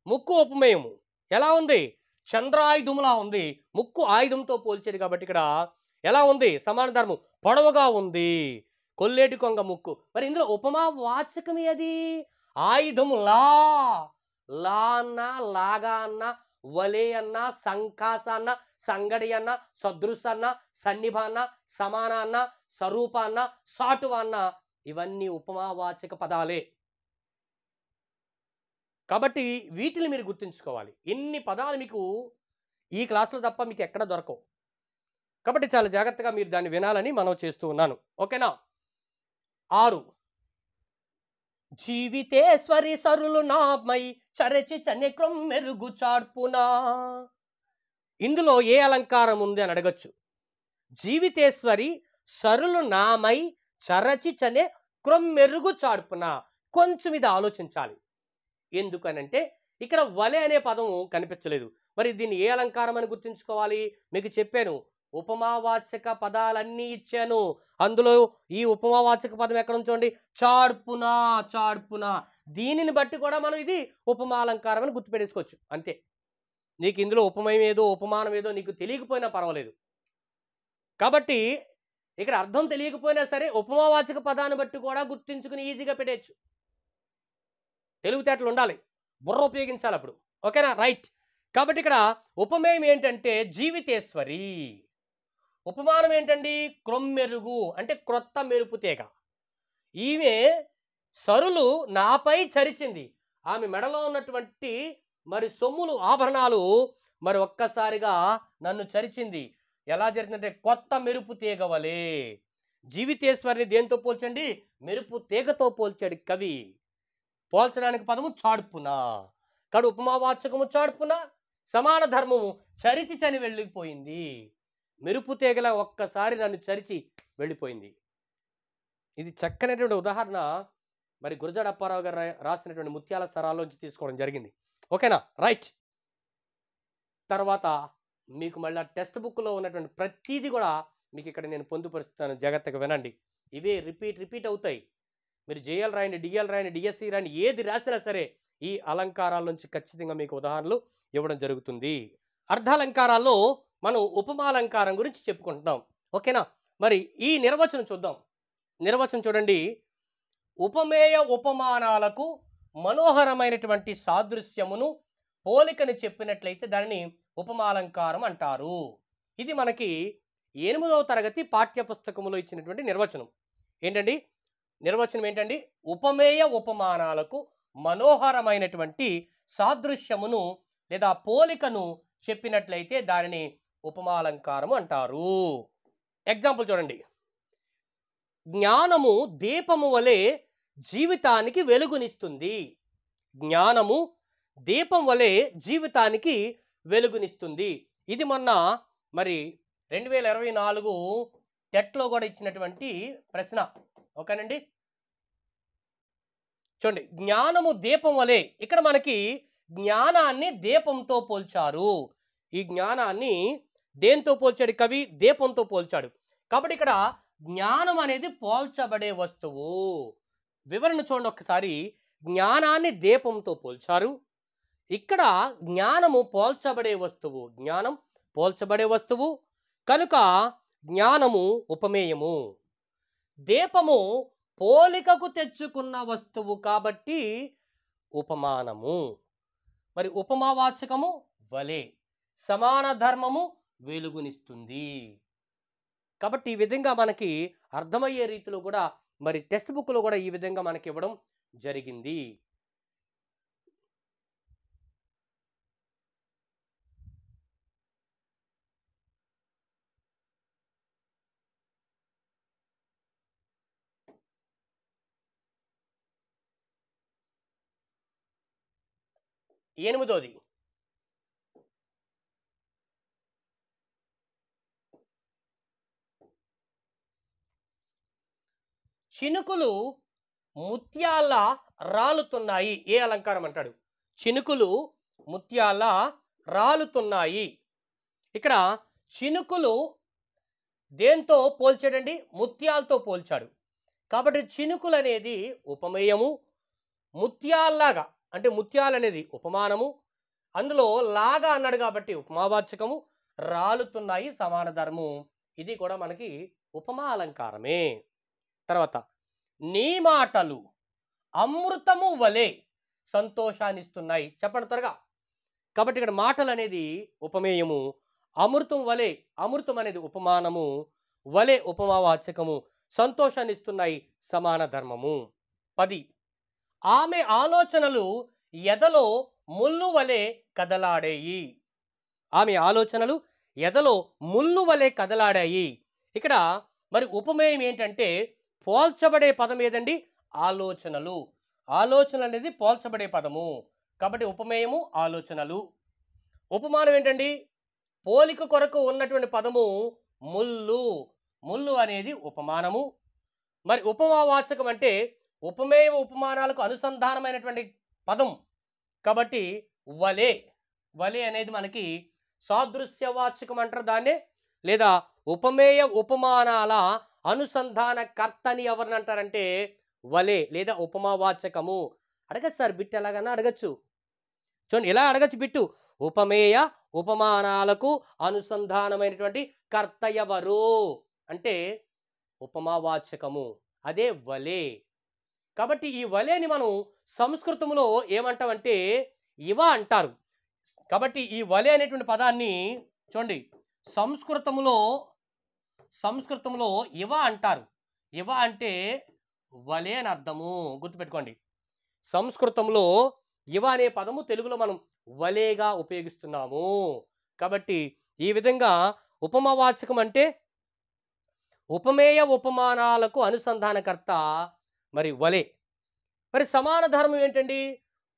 ముక్కు ఉపమేయము ఎలా ఉంది? చంద్రాయుధములా ఉంది. ముక్కు ఆయుధంతో పోల్చేది కాబట్టి ఇక్కడ ఎలా ఉంది? సమాన ధర్మం పొడవుగా ఉంది. కొల్లేటి కొంగ ముక్కు. మరి ఇందులో ఉపమా వాచకం ఏది? ఆయుధములా. లా అన్న, లాగా అన్న, వలే అన్న, సంకాస అన్న, సంగడి అన్న, సదృశ అన్న, సన్నిభ అన్న, సమాన అన్న, స్వరూప అన్న, సాటువ అన్న, ఇవన్నీ ఉపమావాచక పదాలే. కాబట్టి వీటిని మీరు గుర్తుంచుకోవాలి. ఇన్ని పదాలు మీకు ఈ క్లాసులో తప్ప మీకు ఎక్కడ దొరకవు. కాబట్టి చాలా జాగ్రత్తగా మీరు దాన్ని వినాలని మనం చేస్తూ ఉన్నాను. ఓకేనా? 6, జీవితేశ్వరి సరులు నామై చరచి చనిక్రం మెరుగు చాడ్పునా. ఇందులో ఏ అలంకారం ఉంది అని అడగచ్చు. జీవితేశ్వరి సరులు నామై చరచి చనే క్రొమ్మెరుగు చాడ్పున. కొంచెం ఇది ఆలోచించాలి. ఎందుకనంటే ఇక్కడ వలె అనే పదం కనిపించలేదు. మరి దీన్ని ఏ అలంకారం అని గుర్తుంచుకోవాలి? మీకు చెప్పాను, ఉపమావాచక పదాలన్నీ ఇచ్చాను. అందులో ఈ ఉపమావాచక పదం ఎక్కడ ఉంచండి? చాడ్పున. చాడ్పున, దీనిని బట్టి కూడా మనం ఇది ఉపమాలంకారం అని గుర్తుపెట్టేసుకోవచ్చు. అంతే. నీకు ఇందులో ఉపమయం ఏదో ఉపమానం ఏదో నీకు తెలియకపోయినా పర్వాలేదు. కాబట్టి ఇక్కడ అర్థం తెలియకపోయినా సరే ఉపమావాచక పదాన్ని బట్టి కూడా గుర్తించుకుని ఈజీగా పెట్టేయచ్చు. తెలివితేటలు ఉండాలి, బుర్ర ఉపయోగించాలి అప్పుడు. ఓకేనా? రైట్. కాబట్టి ఇక్కడ ఉపమేయం ఏంటంటే జీవితేశ్వరి, ఉపమానం ఏంటండి? క్రొమ్మెరుగు అంటే క్రొత్త మెరుపు తీగ. ఈమె సరులు నాపై చరిచింది. ఆమె మెడలో ఉన్నటువంటి మరి సొమ్ములు ఆభరణాలు మరి ఒక్కసారిగా నన్ను చరిచింది. ఎలా జరిగిందంటే కొత్త మెరుపు తీగ వలె. జీవితేశ్వరిని దేంతో పోల్చండి? మెరుపు తీగతో పోల్చాడు కవి. పోల్చడానికి పదము చాడ్పున. కడు ఉపమావాచకము చాడ్పున, సమాన ధర్మము చరిచి చని వెళ్ళిపోయింది. మెరుపు తీగల ఒక్కసారి నన్ను చరిచి వెళ్ళిపోయింది. ఇది చక్కనటువంటి ఉదాహరణ మరి గురజాడ అప్పారావు గారు రాసినటువంటి ముత్యాల సరాల్లోంచి తీసుకోవడం జరిగింది. ఓకేనా? రైట్. తర్వాత మీకు మళ్ళీ టెక్స్ట్ బుక్లో ఉన్నటువంటి ప్రతిదీ కూడా మీకు ఇక్కడ నేను పొందుపరుస్తాను. జాగ్రత్తగా వినండి. ఇవే రిపీట్ అవుతాయి. మీరు జేఎల్ రాయండి, డిఎల్ రాయండి, డిఎస్సి రాయండి, ఏది రాసినా సరే ఈ అలంకారాల నుంచి ఖచ్చితంగా మీకు ఉదాహరణలు ఇవ్వడం జరుగుతుంది. అర్ధాలంకారాల్లో మనం ఉపమాలంకారం గురించి చెప్పుకుంటున్నాం. ఓకేనా? మరి ఈ నిర్వచనం చూద్దాం. నిర్వచనం చూడండి. ఉపమేయ ఉపమానాలకు మనోహరమైనటువంటి సాదృశ్యమును, పోలికని చెప్పినట్లయితే దానిని ఉపమాలంకారం అంటారు. ఇది మనకి 8వ తరగతి పాఠ్యపుస్తకంలో ఇచ్చినటువంటి నిర్వచనం. ఏంటండి నిర్వచనం? ఏంటండి? ఉపమేయ ఉపమానాలకు మనోహరమైనటువంటి సాదృశ్యమును లేదా పోలికను చెప్పినట్లయితే దానిని ఉపమాలంకారము అంటారు. ఎగ్జాంపుల్ చూడండి. జ్ఞానము దీపము వలె జీవితానికి వెలుగునిస్తుంది. జ్ఞానము దీపం వలె జీవితానికి వెలుగునిస్తుంది. ఇది మొన్న మరి 2024 టెట్లో కూడా ఇచ్చినటువంటి ప్రశ్న. ఓకేనండి? చూడండి, జ్ఞానము దీపం వలె. ఇక్కడ మనకి జ్ఞానాన్ని దీపంతో పోల్చారు. ఈ జ్ఞానాన్ని దేంతో పోల్చాడు కవి? దీపంతో పోల్చాడు. కాబట్టి ఇక్కడ జ్ఞానం అనేది పోల్చబడే వస్తువు. వివరణ చూడండి ఒక్కసారి. జ్ఞానాన్ని దీపంతో పోల్చారు. ఇక్కడ జ్ఞానము పోల్చబడే వస్తువు. జ్ఞానం పోల్చబడే వస్తువు కనుక జ్ఞానము ఉపమేయము. దీపము పోలికకు తెచ్చుకున్న వస్తువు కాబట్టి ఉపమానము. మరి ఉపమావాచకము వలె, సమాన ధర్మము వెలుగునిస్తుంది. కాబట్టి ఈ విధంగా మనకి అర్థమయ్యే రీతిలో కూడా మరి టెక్స్ట్ బుక్లో కూడా ఈ విధంగా మనకి ఇవ్వడం జరిగింది. ఎనిమిదోది, చినుకులు ముత్యాల రాలుతున్నాయి. ఏ అలంకారం అంటాడు? చినుకులు ముత్యాల రాలుతున్నాయి. ఇక్కడ చినుకులు దేంతో పోల్చాడండి? ముత్యాలతో పోల్చాడు. కాబట్టి చినుకులు అనేది ఉపమేయము, ముత్యాల్లాగా అంటే ముత్యాలు అనేది ఉపమానము, అందులో లాగా అన్నాడు కాబట్టి ఉపమావాచకము, రాలుతున్నాయి సమాన ధర్మం. ఇది కూడా మనకి ఉపమా అలంకారమే. తర్వాత నీ మాటలు అమృతము వలె సంతోషాన్నిస్తున్నాయి. చెప్పండి త్వరగా. కాబట్టి ఇక్కడ మాటలు అనేది ఉపమేయము, అమృతం వలె, అమృతం అనేది ఉపమానము, వలె ఉపమావాచకము, సంతోషాన్ని ఇస్తున్నాయి సమాన ధర్మము. 10 ఆమె ఆలోచనలు ఎదలో ముళ్ళు వలె కదలాడేయి. ఆమె ఆలోచనలు ఎదలో ముళ్ళు వలె కదలాడాయి. ఇక్కడ మరి ఉపమేయం ఏంటంటే పోల్చబడే పదం ఏదండి? ఆలోచనలు. ఆలోచన అనేది పోల్చబడే పదము కాబట్టి ఉపమేయము ఆలోచనలు. ఉపమానం ఏంటండి? పోలిక కొరకు ఉన్నటువంటి పదము ముళ్ళు. ముళ్ళు అనేది ఉపమానము. మరి ఉపమావాచకం అంటే ఉపమేయం ఉపమానాలకు అనుసంధానమైనటువంటి పదం కాబట్టి వలే. వలే అనేది మనకి సాదృశ్యవాచకం అంటారు దాన్నే, లేదా ఉపమేయ ఉపమానాల అనుసంధాన కర్తని ఎవరిని అంటారంటే వలే లేదా ఉపమావాచకము. అడగచ్చు సార్ బిట్ ఎలాగన్నా అడగచ్చు. చూడండి ఇలా అడగచ్చు బిట్టు. ఉపమేయ ఉపమానాలకు అనుసంధానమైనటువంటి కర్త ఎవరు అంటే ఉపమావాచకము, అదే వలే. కాబట్టి ఈ వలేని మనం సంస్కృతంలో ఏమంటామంటే ఇవ అంటారు. కాబట్టి ఈ వలే అనేటువంటి పదాన్ని చూడండి సంస్కృతంలో ఇవ అంటారు. ఇవ అంటే వలే అని అర్థము, గుర్తుపెట్టుకోండి. సంస్కృతంలో ఇవ అనే పదము తెలుగులో మనం వలేగా ఉపయోగిస్తున్నాము. కాబట్టి ఈ విధంగా ఉపమావాచకం అంటే ఉపమేయ ఉపమానాలకు అనుసంధానకర్త మరి వలే. మరి సమాన ధర్మం ఏంటండి?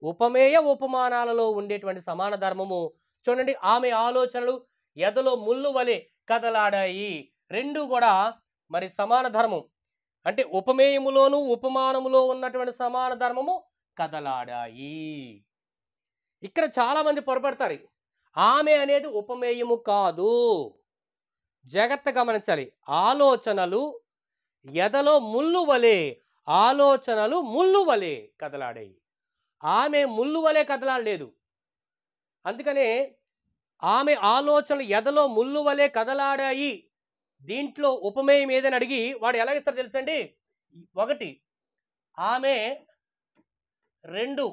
ఉపమేయ ఉపమానాలలో ఉండేటువంటి సమాన ధర్మము చూడండి. ఆమె ఆలోచనలు ఎదలో ముళ్ళు వలె కదలాడాయి. రెండు కూడా మరి సమాన ధర్మం అంటే ఉపమేయములోను ఉపమానములో ఉన్నటువంటి సమాన ధర్మము కదలాడాయి. ఇక్కడ చాలా మంది పొరపడతారు. ఆమె అనేది ఉపమేయము కాదు. జాగ్రత్తగా గమనించాలి. ఆలోచనలు ఎదలో ముళ్ళు వలె, ఆలోచనలు ముళ్ళు వలె కదలాడాయి. ఆమె ముళ్ళు వలె కదలాడలేదు. అందుకనే ఆమె ఆలోచనలు ఎదలో ముళ్ళు వలె కదలాడాయి. దీంట్లో ఉపమేయం ఏదని అడిగి వాడు ఎలా ఇస్తారో తెలుసండి? 1 ఆమె, 2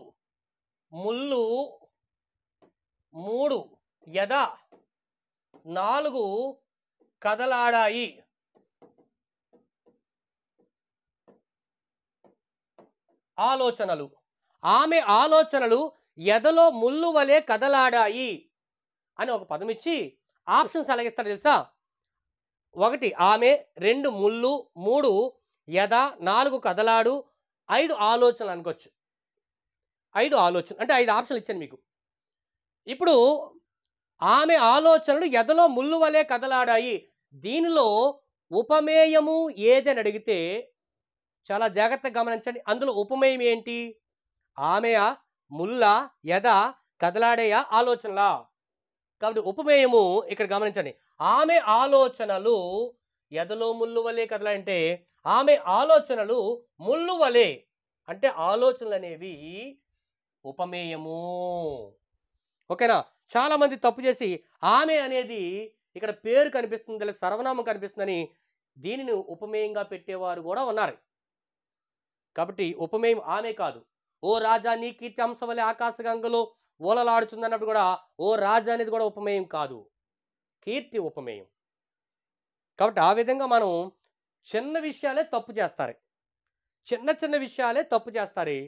ముళ్ళు, 3 ఎద, 4 కదలాడాయి. ఆలోచనలు ఆమె ఆలోచనలు ఎదలో ముళ్ళు వలె కదలాడాయి అని ఒక పదం ఇచ్చి ఆప్షన్స్ ఎలాగిస్తాడు తెలుసా? 1 ఆమె, 2 ముళ్ళు, 3 ఎద, 4 కదలాడు, 5 ఆలోచనలు అనుకోవచ్చు. 5 ఆలోచన అంటే 5 ఆప్షన్లు ఇచ్చాను మీకు. ఇప్పుడు ఆమె ఆలోచనలు ఎదలో ముళ్ళు వలె కదలాడాయి. దీనిలో ఉపమేయము ఏదని అడిగితే చాలా జాగ్రత్తగా గమనించండి. అందులో ఉపమేయం ఏంటి? ఆమెయ, ముళ్ళ, ఎద, కదలాడేయ, ఆలోచనలా? కాబట్టి ఉపమేయము ఇక్కడ గమనించండి. ఆమె ఆలోచనలు ఎదలో ముళ్ళు వలె కదలాడంటే ఆమె ఆలోచనలు ముళ్ళు వలె అంటే ఆలోచనలు అనేవి ఉపమేయము. ఓకేనా? చాలా మంది తప్పు చేసి ఆమె అనేది ఇక్కడ పేరు కనిపిస్తుంది లేదా సర్వనామం కనిపిస్తుందని దీనిని ఉపమేయంగా పెట్టేవారు కూడా ఉన్నారు. కాబట్టి ఉపమేయం ఆమె కాదు. ఓ రాజా నీ కీర్తి అంశ వలె ఆకాశగంగలో ఓలలాడుచుందన్నప్పుడు కూడా ఓ రాజా అనేది కూడా ఉపమేయం కాదు, కీర్తి ఉపమేయం. కాబట్టి ఆ విధంగా మనం చిన్న విషయాలే తప్పు చేస్తారు. చిన్న చిన్న విషయాలే తప్పు చేస్తారు.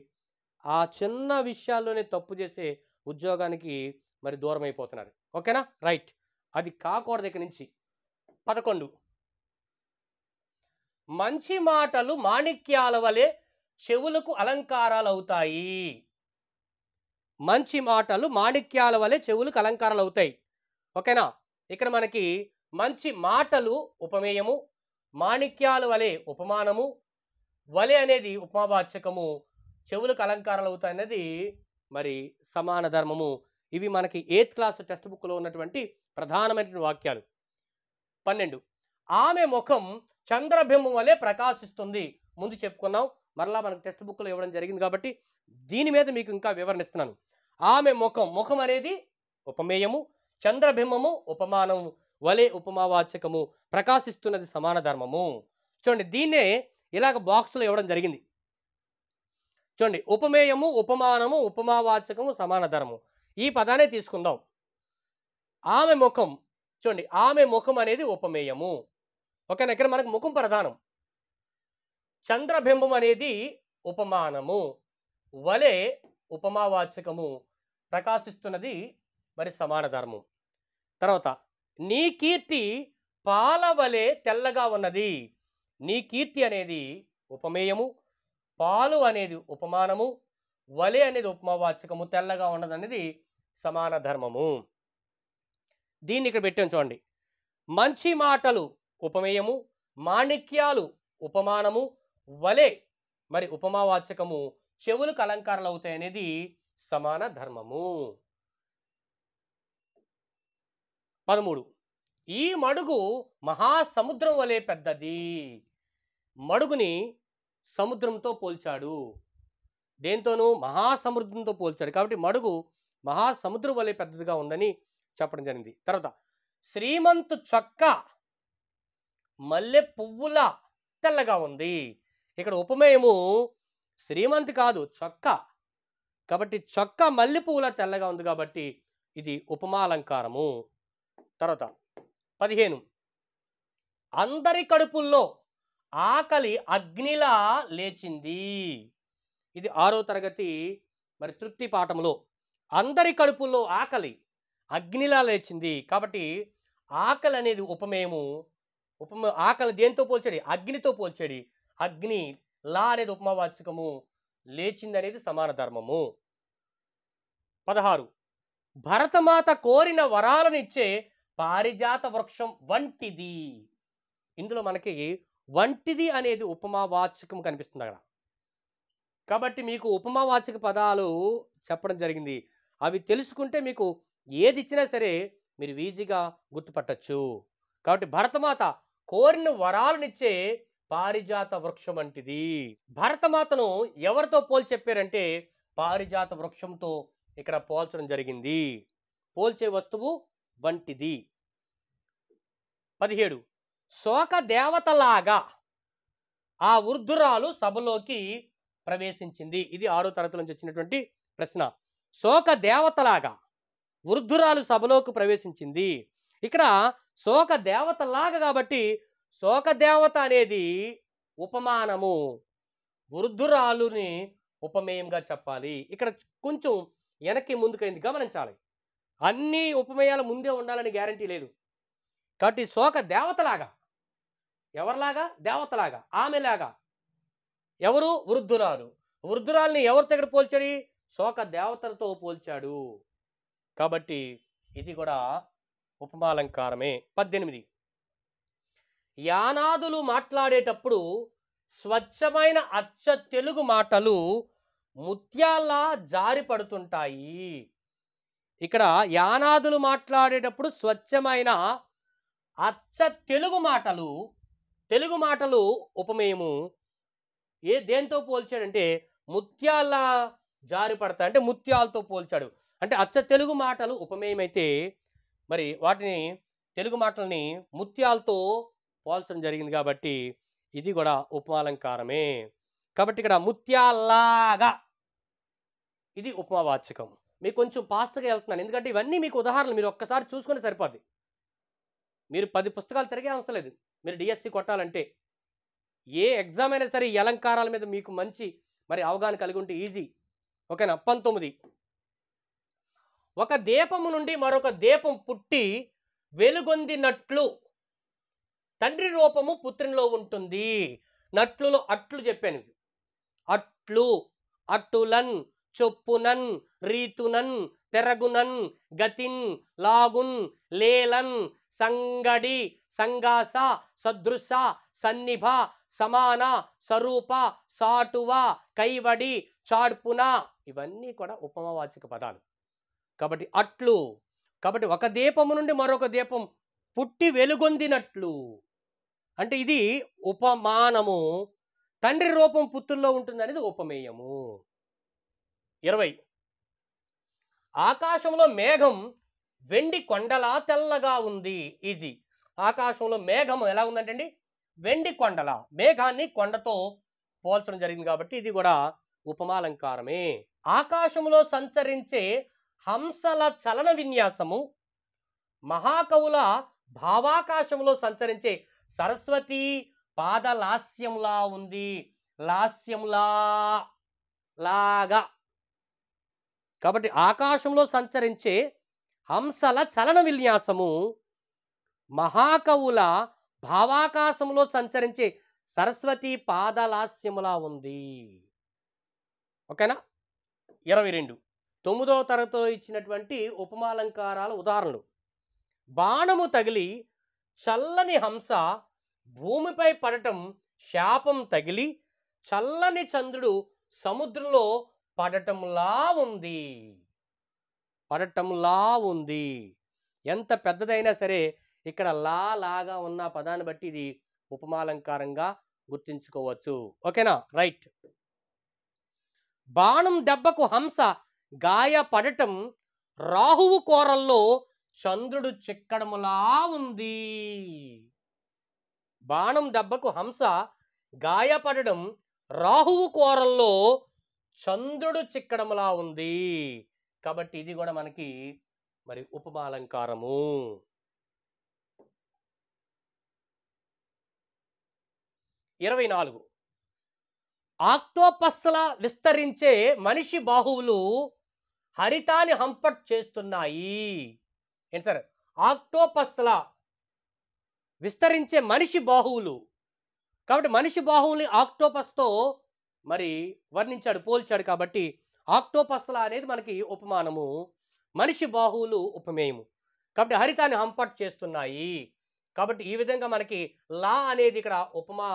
ఆ చిన్న విషయాల్లోనే తప్పు చేసే ఉద్యోగానికి మరి దూరం అయిపోతున్నారు. ఓకేనా? రైట్. అది కాకూడదు ఇక నుంచి. 11 మంచి మాటలు మాణిక్యాల వలె చెవులకు అలంకారాలు అవుతాయి. మంచి మాటలు మాణిక్యాల వలె చెవులకు అలంకారాలు అవుతాయి. ఓకేనా? ఇక్కడ మనకి మంచి మాటలు ఉపమేయము, మాణిక్యాల వలె ఉపమానము, వలె అనేది ఉపమావాచకము, చెవులకు అలంకారాలు అవుతాయి అనేది మరి సమాన ధర్మము. ఇవి మనకి 8th క్లాస్ టెక్స్ట్ బుక్లో ఉన్నటువంటి ప్రధానమైనటువంటి వాక్యాలు. 12 ఆమె ముఖం చంద్రబింబం వలె ప్రకాశిస్తుంది. ముందు చెప్పుకున్నాం, మరలా మనకు టెక్స్ట్ బుక్లో ఇవ్వడం జరిగింది కాబట్టి దీని మీద మీకు ఇంకా వివరణ ఇస్తున్నాను. ఆమె ముఖం, ముఖం అనేది ఉపమేయము, చంద్రబింబము ఉపమానము, వలె ఉపమావాచకము, ప్రకాశిస్తున్నది సమాన ధర్మము. చూడండి, దీన్నే ఇలాగ బాక్స్లో ఇవ్వడం జరిగింది. చూడండి, ఉపమేయము, ఉపమానము, ఉపమావాచకము, సమాన ధర్మము. ఈ పదాన్ని తీసుకుందాం. ఆమె ముఖం, చూడండి, ఆమె ముఖం అనేది ఉపమేయము. ఓకేనా, ఇక్కడ మనకు ముఖం ప్రధానం. చంద్రబింబం అనేది ఉపమానము, వలె ఉపమావాచకము, ప్రకాశిస్తున్నది మరి సమాన ధర్మం. తర్వాత, నీ కీర్తి పాలవలే తెల్లగా ఉన్నది. నీ కీర్తి అనేది ఉపమేయము, పాలు అనేది ఉపమానము, వలె అనేది ఉపమావాచకము, తెల్లగా ఉన్నది అనేది సమాన ధర్మము. దీన్ని ఇక్కడ పెట్టాం చూడండి. మంచి మాటలు ఉపమేయము, మాణిక్యాలు ఉపమానము, వలె మరి ఉపమావాచకము, చెవులకు అలంకారాలు అవుతాయి అనేది సమాన ధర్మము. 13 ఈ మడుగు మహాసముద్రం వలె పెద్దది. మడుగుని సముద్రంతో పోల్చాడు. దేంతోనూ? మహాసముద్రంతో పోల్చాడు. కాబట్టి మడుగు మహాసముద్రం వలె పెద్దదిగా ఉందని చెప్పడం జరిగింది. తర్వాత, శ్రీమంతు చొక్క మల్లె పువ్వుల తెల్లగా ఉంది. ఇక్కడ ఉపమేయము శ్రీమంత్ కాదు, చొక్క. కాబట్టి చొక్క మల్లె పువ్వుల తెల్లగా ఉంది కాబట్టి ఇది ఉపమాలంకారము. తర్వాత 15 అందరి కడుపుల్లో ఆకలి అగ్నిలా లేచింది. ఇది 6వ తరగతి మరి తృప్తి పాఠంలో. అందరి కడుపుల్లో ఆకలి అగ్నిలా లేచింది. కాబట్టి ఆకలి అనేది ఉపమేయము. ఆకలి దేంతో పోల్చాడు? అగ్నితో పోల్చాడు. అగ్ని లా అనేది ఉపమావాచకము, లేచింది అనేది సమాన ధర్మము. 16 భరతమాత కోరిన వరాలనిచ్చే పారిజాత వృక్షం వంటిది. ఇందులో మనకి వంటిది అనేది ఉపమావాచకం కనిపిస్తుంది అక్కడ. కాబట్టి మీకు ఉపమావాచక పదాలు చెప్పడం జరిగింది. అవి తెలుసుకుంటే మీకు ఏది ఇచ్చినా సరే మీరు ఈజీగా గుర్తుపట్టచ్చు. కాబట్టి భరతమాత కోరిన వరాలనిచ్చే పారిజాత వృక్షం వంటిది. భరతమాతను ఎవరితో పోల్చి చెప్పారంటే పారిజాత వృక్షంతో ఇక్కడ పోల్చడం జరిగింది. పోల్చే వస్తువు వంటిది. 17 శోక దేవతలాగా ఆ వృద్ధురాలు సభలోకి ప్రవేశించింది. ఇది 6వ తరగతి నుంచి వచ్చినటువంటి ప్రశ్న. శోక దేవతలాగా వృద్ధురాలు సభలోకి ప్రవేశించింది. ఇక్కడ శోక దేవతలాగా కాబట్టి శోక దేవత అనేది ఉపమానము, వృద్ధురాలుని ఉపమేయంగా చెప్పాలి. ఇక్కడ కొంచెం వెనక్కి ముందుకైంది గమనించాలి. అన్ని ఉపమేయాలు ముందే ఉండాలని గ్యారంటీ లేదు. కాబట్టి శోక దేవతలాగా, ఎవరిలాగా? దేవతలాగా, ఆమెలాగా. ఎవరు? వృద్ధురాలు. వృద్ధురాల్ని ఎవరి దగ్గర పోల్చాడు? శోక దేవతలతో పోల్చాడు. కాబట్టి ఇది కూడా ఉపమాలంకారమే. 18 యానాదులు మాట్లాడేటప్పుడు స్వచ్ఛమైన అచ్చ తెలుగు మాటలు ముత్యాల్లా జారి పడుతుంటాయి. ఇక్కడ యానాదులు మాట్లాడేటప్పుడు స్వచ్ఛమైన అచ్చ తెలుగు మాటలు, తెలుగు మాటలు ఉపమేయము. దేంతో పోల్చాడంటే ముత్యాల్లా జారి పడతాయి, అంటే ముత్యాలతో పోల్చాడు. అంటే అచ్చ తెలుగు మాటలు ఉపమేయమైతే మరి వాటిని తెలుగు మాటలని ముత్యాలతో పోల్చడం జరిగింది కాబట్టి ఇది కూడా ఉపమాలంకారమే. కాబట్టి ఇక్కడ ముత్యాల్లాగా ఇది ఉపమావాచకం. మీకు కొంచెం ఫాస్ట్గా వెళ్తున్నాను, ఎందుకంటే ఇవన్నీ మీకు ఉదాహరణలు. మీరు ఒక్కసారి చూసుకొని సరిపోద్ది. మీరు 10 పుస్తకాలు తిరిగే అవసరం లేదు. మీరు డిఎస్సి కొట్టాలంటే ఏ ఎగ్జామ్ అయినా సరే ఈ అలంకారాల మీద మీకు మంచి మరి అవగాహన కలిగి ఉంటే ఈజీ. ఓకేనా. 19 ఒక దీపము నుండి మరొక దీపం పుట్టి వెలుగొందినట్లు తండ్రి రూపము పుత్రునిలో ఉంటుంది. నట్లులో అట్లు చెప్పాను. అట్లు, అట్టులన్, చొప్పునన్, రీతునన్, తెరగునన్, గతిన్, లాగున్, లేలన్, సంగడి, సంగాస, సదృశ, సన్నిభ, సమాన, స్వరూప, సాటువ, కైవడి, చాడ్పున, ఇవన్నీ కూడా ఉపమావాచక పదాలు. కాబట్టి అట్లు, కాబట్టి ఒక దీపము నుండి మరొక దీపం పుట్టి వెలుగొందినట్లు, అంటే ఇది ఉపమానము. తండ్రి రూపం పుత్రుల్లో ఉంటుంది అనేది ఉపమేయము. 20 ఆకాశంలో మేఘం వెండి కొండలా తెల్లగా ఉంది. ఈజీ. ఆకాశంలో మేఘం ఎలా ఉందంటే అండి, వెండి కొండల, మేఘాన్ని కొండతో పోల్చడం జరిగింది కాబట్టి ఇది కూడా ఉపమాలంకారమే. ఆకాశంలో సంచరించే హంసల చలన విన్యాసము మహాకవుల భావాకాశంలో సంచరించే సరస్వతి పాదలాస్యంలా ఉంది. లాస్యంలా, లాగా. కాబట్టి ఆకాశంలో సంచరించే హంసల చలన విన్యాసము మహాకవుల భావాకాశంలో సంచరించే సరస్వతి పాదలాస్యములా ఉంది. ఓకేనా. 22 9వ తరగతిలో ఇచ్చినటువంటి ఉపమాలంకారాల ఉదాహరణలు. బాణము తగిలి చల్లని హంస భూమిపై పడటం, శాపం తగిలి చల్లని చంద్రుడు సముద్రంలో పడటంలా ఉంది. పడటంలా ఉంది. ఎంత పెద్దదైనా సరే ఇక్కడ లాగా ఉన్న పదాన్ని బట్టి ఇది ఉపమాలంకారంగా గుర్తించుకోవచ్చు. ఓకేనా, రైట్. బాణం దెబ్బకు హంస గాయపడటం, రాహువు కోరల్లో చంద్రుడు చిక్కడములా ఉంది. బాణం దెబ్బకు హంస గాయపడడం, రాహువు కోరల్లో చంద్రుడు చిక్కడములా ఉంది. కాబట్టి ఇది కూడా మనకి మరి ఉపమాలంకారము. 24 ఆక్టోపస్లా విస్తరించే మనిషి బాహువులు హరితాన్ని హంపట్ చేస్తున్నాయి. ఏంటి సార్? ఆక్టోపస్లా విస్తరించే మనిషి బాహువులు. కాబట్టి మనిషి బాహువుని ఆక్టోపస్తో మరి వర్ణించాడు, పోల్చాడు. కాబట్టి ఆక్టోపస్లా అనేది మనకి ఉపమానము, మనిషి బాహువులు ఉపమేయము. కాబట్టి హరితాన్ని హంపట్ చేస్తున్నాయి. కాబట్టి ఈ విధంగా మనకి లా అనేది ఇక్కడ ఉపమా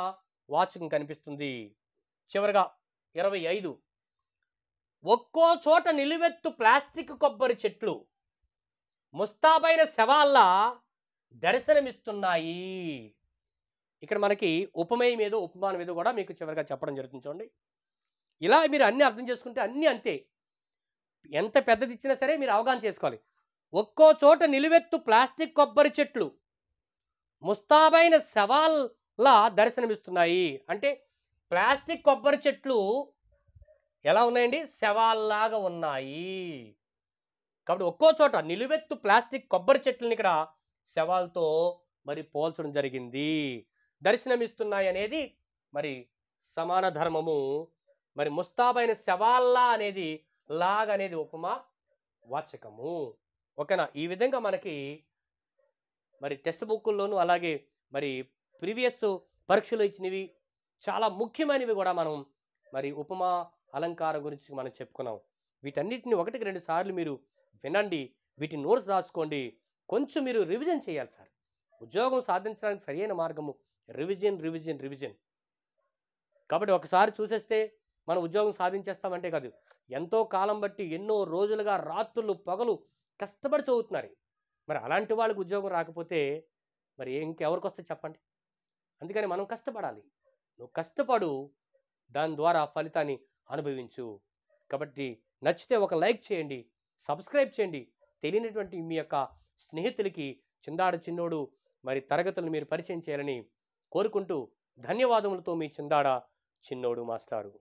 వాచకం కనిపిస్తుంది. చివరిగా 25 ఒక్కో చోట నిలువెత్తు ప్లాస్టిక్ కొబ్బరి చెట్లు ముస్తాబైన శవాల్లా దర్శనమిస్తున్నాయి. ఇక్కడ మనకి ఉపమేయం ఏదో ఉపమానం ఏదో కూడా మీకు చివరిగా చెప్పడం జరుగుతుంది. చూడండి, ఇలా మీరు అన్ని అర్థం చేసుకుంటే అన్నీ అంతే. ఎంత పెద్దది ఇచ్చినా సరే మీరు అవగాహన చేసుకోవాలి. ఒక్కో చోట నిలువెత్తు ప్లాస్టిక్ కొబ్బరి చెట్లు ముస్తాబైన శవాల్లా దర్శనమిస్తున్నాయి. అంటే ప్లాస్టిక్ కొబ్బరి చెట్లు ఎలా ఉన్నాయండి? శవాల్లాగా ఉన్నాయి. కాబట్టి ఒక్కో చోట నిలువెత్తు ప్లాస్టిక్ కొబ్బరి చెట్లని ఇక్కడ శవాలతో మరి పోల్చడం జరిగింది. దర్శనమిస్తున్నాయి అనేది మరి సమాన ధర్మము. మరి ముస్తాబైన శవాల్లా అనేది లాగా అనేది ఉపమా వాచకము. ఓకేనా. ఈ విధంగా మనకి మరి టెక్స్ట్ బుక్కుల్లోనూ అలాగే మరి ప్రీవియస్ పరీక్షలు ఇచ్చినవి చాలా ముఖ్యమైనవి కూడా మనం మరి ఉపమా అలంకారం గురించి మనం చెప్పుకున్నాం. వీటన్నిటిని 1-2 సార్లు మీరు వినండి, వీటి నోట్స్ రాసుకోండి. కొంచెం మీరు రివిజన్ చేయాలి సార్. ఉద్యోగం సాధించడానికి సరైన మార్గము రివిజన్, రివిజన్, రివిజన్. కాబట్టి ఒకసారి చూసేస్తే మనం ఉద్యోగం సాధించేస్తామంటే కాదు, ఎంతో కాలం బట్టి ఎన్నో రోజులుగా రాత్రులు పగలు కష్టపడి చదువుతున్నారు. మరి అలాంటి వాళ్ళకి ఉద్యోగం రాకపోతే మరి ఇంకెవరికి వస్తే చెప్పండి. అందుకని మనం కష్టపడాలి. నువ్వు కష్టపడు, దాని ద్వారా ఫలితాన్ని అనుభవించు. కాబట్టి నచ్చితే ఒక లైక్ చేయండి, సబ్స్క్రైబ్ చేయండి. తెలియనటువంటి మీ యొక్క స్నేహితులకి చిందాడు చిన్నోడు మరి తరగతులను మీరు పరిచయం చేయాలని కోరుకుంటూ ధన్యవాదములతో మీ చిందాడ చిన్నోడు మాస్టారు.